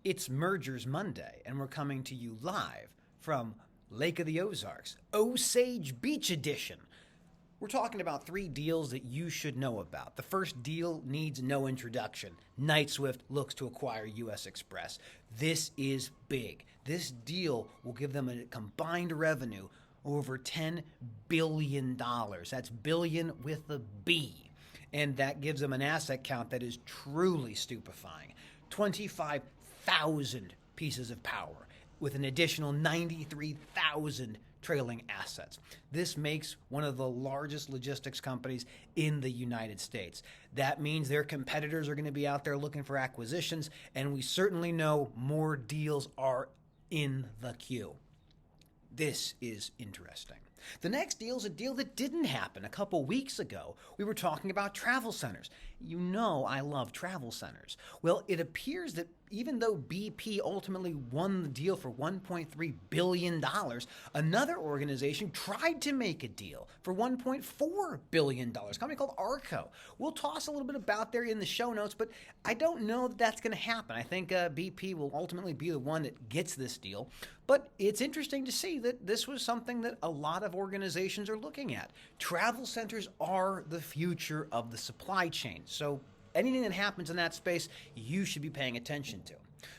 It's Mergers Monday, and we're coming to you live from Lake of the Ozarks, Osage Beach Edition. We're talking about 3 deals that you should know about. The first deal needs no introduction. Knight-Swift looks to acquire US Xpress. This is big. This deal will give them a combined revenue over $10 billion. That's billion with a B. And that gives them an asset count that is truly stupefying. 25,000 pieces of power with an additional 93,000 trailing assets. This makes one of the largest logistics companies in the United States. That means their competitors are going to be out there looking for acquisitions, and we certainly know more deals are in the queue. This is interesting. The next deal is a deal that didn't happen a couple weeks ago. We were talking about travel centers. You know I love travel centers. Well, it appears that even though BP ultimately won the deal for $1.3 billion, another organization tried to make a deal for $1.4 billion, a company called Arco. We'll toss a little bit about there in the show notes, but I don't know that that's going to happen. I think BP will ultimately be the one that gets this deal, but it's interesting to see that this was something that a lot of organizations are looking at. Travel centers are the future of the supply chain, so anything that happens in that space, you should be paying attention to.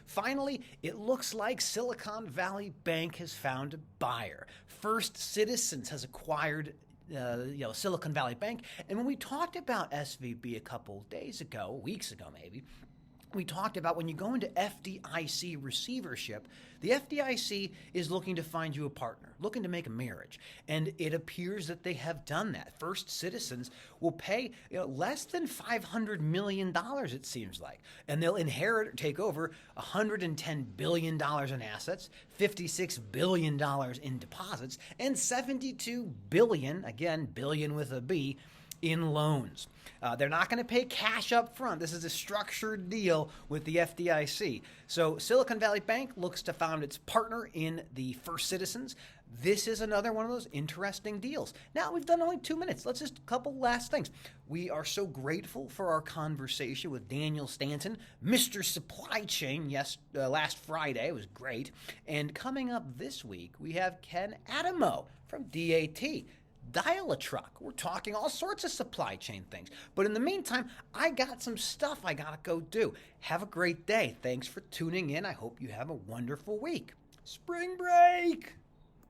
Finally, it looks like Silicon Valley Bank has found a buyer. First Citizens has acquired Silicon Valley Bank. And when we talked about SVB a couple days ago, weeks ago maybe, we talked about when you go into FDIC receivership, the FDIC is looking to find you a partner, looking to make a marriage. And it appears that they have done that. First Citizens will pay less than $500 million, it seems like. And they'll inherit or take over $110 billion in assets, $56 billion in deposits, and $72 billion, again, billion with a B, in loans. They're not going to pay cash up front. This is a structured deal with the FDIC. So Silicon Valley Bank looks to found its partner in the First Citizens. This is another one of those interesting deals. Now, we've done only 2 minutes. Let's just a couple last things. We are so grateful for our conversation with Daniel Stanton, Mr. Supply Chain, last Friday. It was great. And coming up this week, we have Ken Adamo from DAT. Dial a truck. We're talking all sorts of supply chain things. But in the meantime, I got some stuff I got to go do. Have a great day. Thanks for tuning in. I hope you have a wonderful week. Spring break!